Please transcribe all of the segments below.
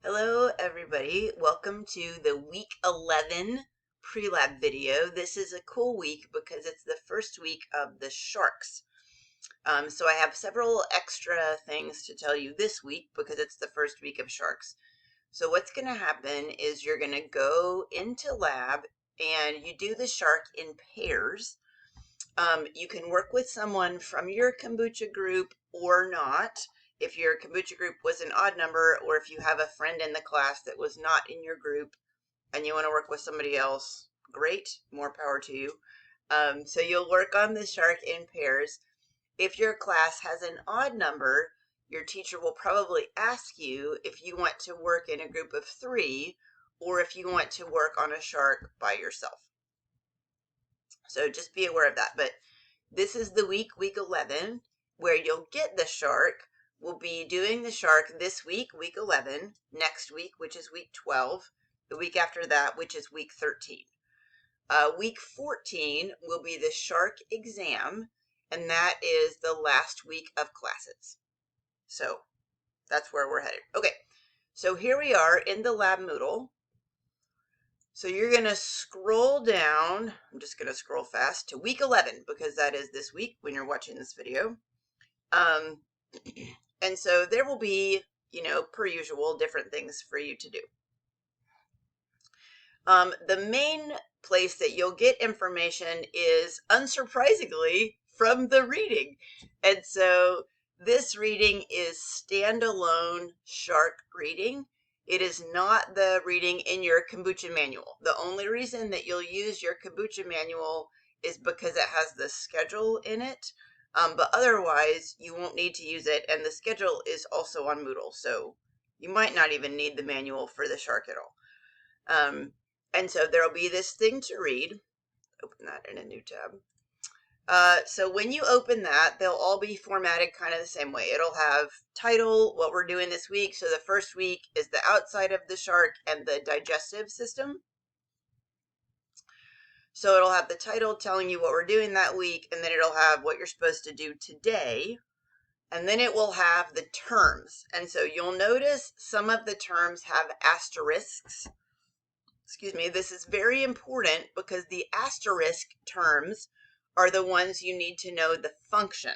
Hello everybody, welcome to the week 11 pre-lab video. This is a cool week because it's the first week of the sharks. So I have several extra things to tell you this week because it's the first week of sharks. So what's going to happen is you're going to go into lab and you do the shark in pairs. You can work with someone from your kombucha group or not. If your kombucha group was an odd number, or if you have a friend in the class that was not in your group and you want to work with somebody else, great, more power to you. So you'll work on the shark in pairs. If your class has an odd number, your teacher will probably ask you if you want to work in a group of 3 or if you want to work on a shark by yourself. So just be aware of that. But this is the week 11, where you'll get the shark. We'll be doing the shark this week, week 11, next week, which is week 12, the week after that, which is week 13. Week 14 will be the shark exam, and that is the last week of classes. So that's where we're headed. Okay, so here we are in the lab Moodle. So you're going to scroll down, I'm just going to scroll fast, to week 11, because that is this week when you're watching this video. And so there will be, per usual, different things for you to do. The main place that you'll get information is, unsurprisingly, from the reading. And so this reading is standalone shark reading. It is not the reading in your kombucha manual. The only reason that you'll use your kombucha manual is because it has the schedule in it. But otherwise, you won't need to use it. And the schedule is also on Moodle. So you might not even need the manual for the shark at all. And so there'll be this thing to read. Open that in a new tab. So when you open that, they'll all be formatted kind of the same way. It'll have title, what we're doing this week. So the first week is the outside of the shark and the digestive system. So it'll have the title telling you what we're doing that week, and then it'll have what you're supposed to do today. And then it will have the terms. And so you'll notice some of the terms have asterisks. Excuse me, this is very important because the asterisk terms are the ones you need to know the function.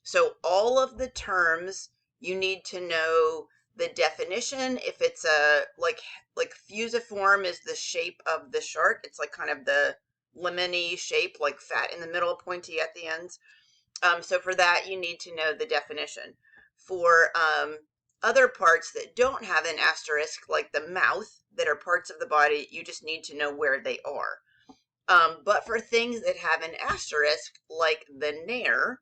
So all of the terms, you need to know the definition. If it's a, like fusiform is the shape of the shark. It's like kind of the lemony shape, like fat in the middle, pointy at the ends. So for that, you need to know the definition. For other parts that don't have an asterisk, like the mouth, that are parts of the body, you just need to know where they are. But for things that have an asterisk, like the nair,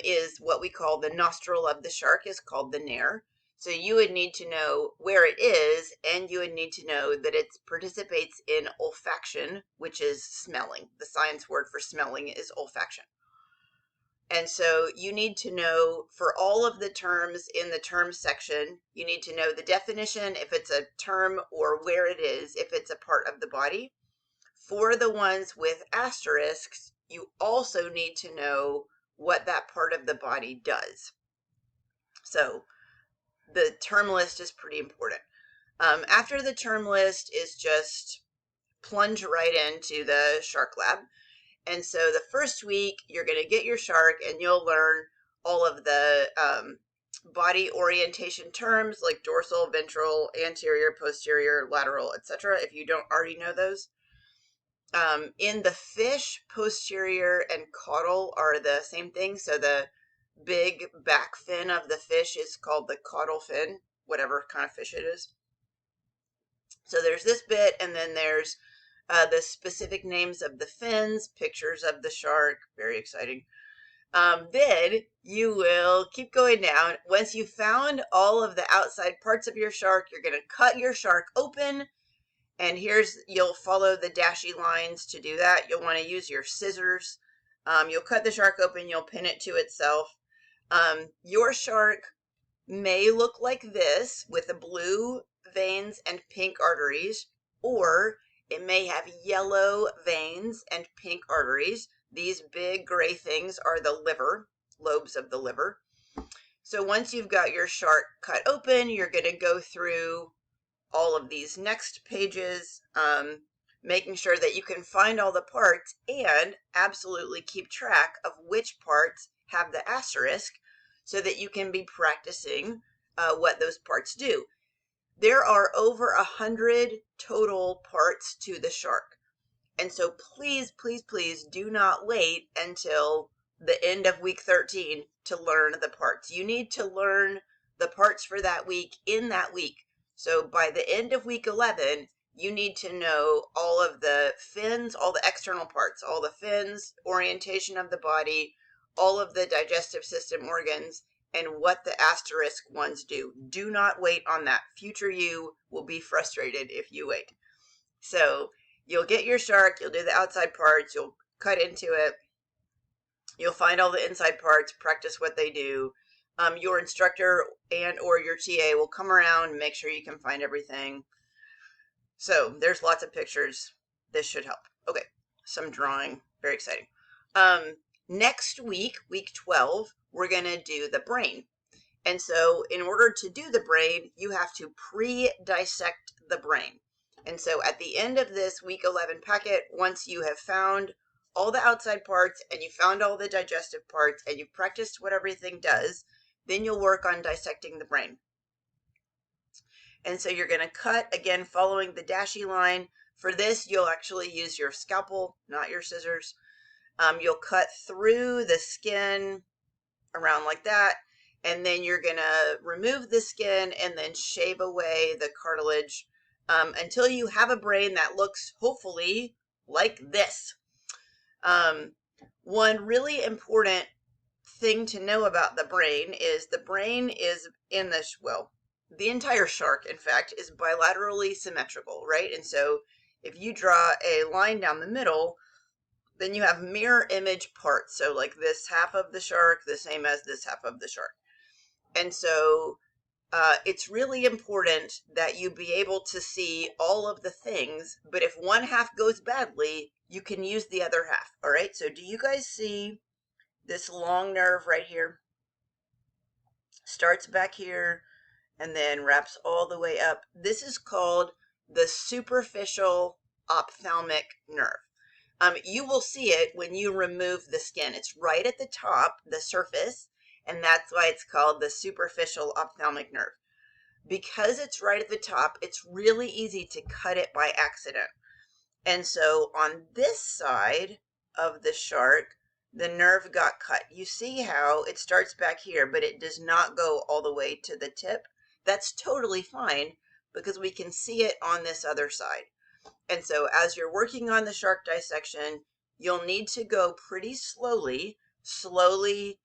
is what we call the nostril of the shark, is called the nair. So you would need to know where it is, and you would need to know that it participates in olfaction, which is smelling. The science word for smelling is olfaction. And so you need to know, for all of the terms in the terms section, you need to know the definition, if it's a term, or where it is, if it's a part of the body. For the ones with asterisks, you also need to know what that part of the body does. So the term list is pretty important. After the term list is just plunge right into the shark lab. And so the first week, you're going to get your shark and you'll learn all of the body orientation terms like dorsal, ventral, anterior, posterior, lateral, etc. if you don't already know those. In the fish, posterior and caudal are the same thing. So the big back fin of the fish is called the caudal fin, whatever kind of fish it is. So there's this bit, and then there's the specific names of the fins, pictures of the shark, very exciting. Then you will keep going down. Once you've found all of the outside parts of your shark, you're going to cut your shark open. And you'll follow the dashy lines to do that. You'll want to use your scissors. You'll cut the shark open, you'll pin it to itself. Your shark may look like this with the blue veins and pink arteries, or it may have yellow veins and pink arteries. These big gray things are the liver, lobes of the liver. So once you've got your shark cut open, you're going to go through all of these next pages, making sure that you can find all the parts and absolutely keep track of which parts have the asterisk so that you can be practicing what those parts do. There are over 100 total parts to the shark. And so please, please, please do not wait until the end of week 13 to learn the parts. You need to learn the parts for that week in that week. So by the end of week 11, you need to know all of the fins, all the external parts, all the fins, orientation of the body, all of the digestive system organs, and what the asterisk ones do. Do not wait on that. Future you will be frustrated if you wait. So you'll get your shark, you'll do the outside parts, you'll cut into it, you'll find all the inside parts, practice what they do. Your instructor and or your TA will come around and make sure you can find everything. So there's lots of pictures. This should help. Okay, some drawing, very exciting. Next week, week 12, we're gonna do the brain. And so in order to do the brain, you have to pre-dissect the brain. And so at the end of this week 11 packet, once you have found all the outside parts and you found all the digestive parts and you've practiced what everything does, then you'll work on dissecting the brain. And so you're going to cut, again, following the dashy line. For this, you'll actually use your scalpel, not your scissors. You'll cut through the skin around like that. And then you're going to remove the skin and then shave away the cartilage until you have a brain that looks, hopefully, like this. One really important thing to know about the brain is in this, well, the entire shark, in fact, is bilaterally symmetrical, right? And so if you draw a line down the middle, then you have mirror image parts. So like this half of the shark, the same as this half of the shark. And so it's really important that you be able to see all of the things, but if one half goes badly, you can use the other half. All right, so do you guys see this long nerve right here? Starts back here and then wraps all the way up. This is called the superficial ophthalmic nerve. You will see it when you remove the skin. It's right at the top, the surface, and that's why it's called the superficial ophthalmic nerve. Because it's right at the top, it's really easy to cut it by accident. And so on this side of the shark, the nerve got cut. You see how it starts back here, but it does not go all the way to the tip. That's totally fine because we can see it on this other side. And so as you're working on the shark dissection, you'll need to go pretty slowly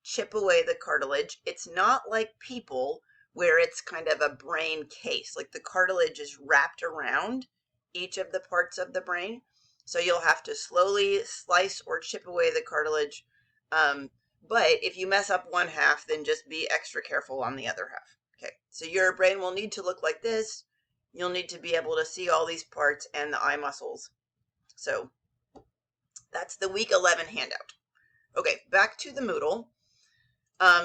chip away the cartilage. It's not like people where it's kind of a brain case, like the cartilage is wrapped around each of the parts of the brain. So you'll have to slowly slice or chip away the cartilage. But if you mess up one half, then just be extra careful on the other half. Okay, so your brain will need to look like this. You'll need to be able to see all these parts and the eye muscles. So that's the week 11 handout. Okay, back to the Moodle.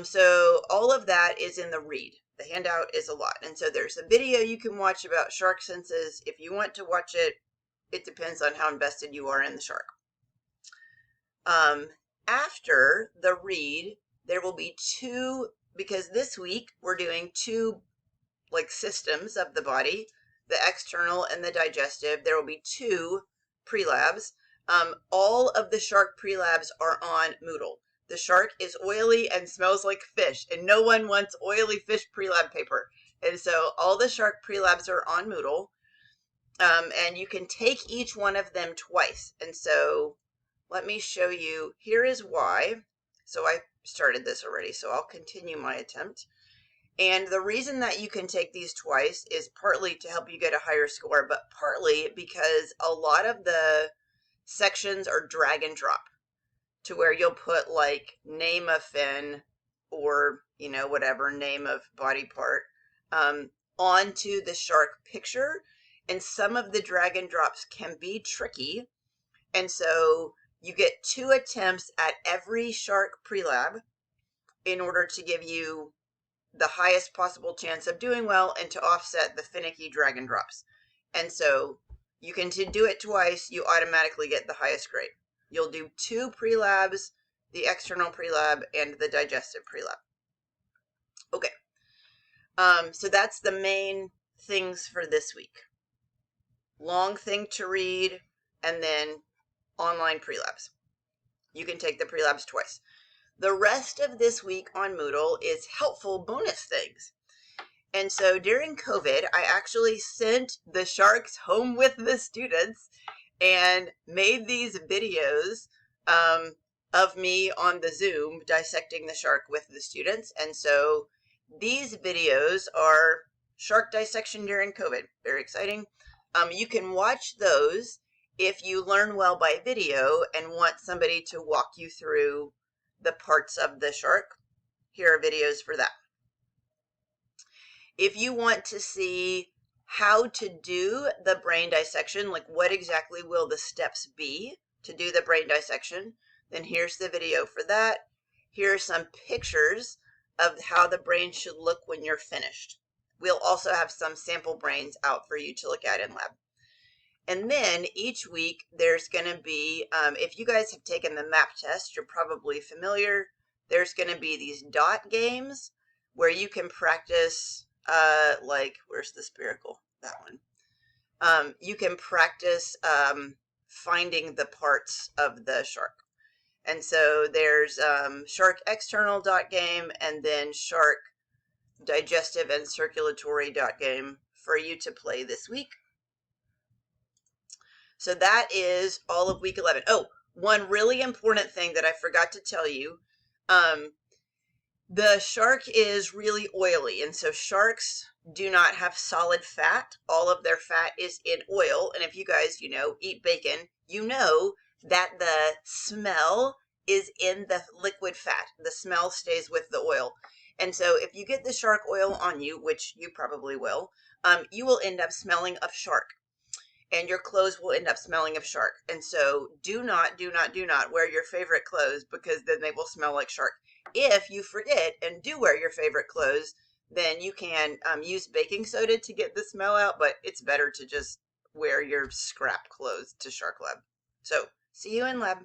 So all of that is in the read. The handout is a lot. And so there's a video you can watch about shark senses. If you want to watch it, it depends on how invested you are in the shark. After the read, there will be two, because this week we're doing two like systems of the body, the external and the digestive. There will be two pre-labs. All of the shark pre-labs are on Moodle. The shark is oily and smells like fish, and no one wants oily fish pre-lab paper. And so all the shark pre-labs are on Moodle, and you can take each one of them twice. And so let me show you. Here is why. So I started this already, so I'll continue my attempt. And the reason that you can take these twice is partly to help you get a higher score, but partly because a lot of the sections are drag and drop to where you'll put like name of fin or, you know, whatever name of body part onto the shark picture. And some of the drag and drops can be tricky. And so you get 2 attempts at every shark pre-lab in order to give you the highest possible chance of doing well and to offset the finicky drag and drops. And so you can do it twice, you automatically get the highest grade. You'll do 2 pre-labs, the external pre-lab and the digestive pre-lab. Okay. So that's the main things for this week. Long thing to read, and then online pre-labs. You can take the pre-labs twice. The rest of this week on Moodle is helpful bonus things. And so during COVID, I actually sent the sharks home with the students and made these videos of me on the Zoom dissecting the shark with the students. And so these videos are shark dissection during COVID. Very exciting. You can watch those if you learn well by video and want somebody to walk you through the parts of the shark. Here are videos for that. If you want to see how to do the brain dissection, like what exactly will the steps be to do the brain dissection, then here's the video for that. Here are some pictures of how the brain should look when you're finished. We'll also have some sample brains out for you to look at in lab. And then each week there's going to be, if you guys have taken the map test, you're probably familiar. There's going to be these dot games where you can practice, like, where's the spherical? That one. You can practice finding the parts of the shark. And so there's shark external dot game and then shark digestive and circulatory dot game for you to play this week. So that is all of week 11. Oh, one really important thing that I forgot to tell you. The shark is really oily, and so sharks do not have solid fat. All of their fat is in oil. And if you guys, eat bacon, you know that the smell is in the liquid fat. The smell stays with the oil. And so if you get the shark oil on you, which you probably will, you will end up smelling of shark. And your clothes will end up smelling of shark. And so do not wear your favorite clothes, because then they will smell like shark. If you forget and do wear your favorite clothes, then you can use baking soda to get the smell out, but it's better to just wear your scrap clothes to shark lab. So see you in lab.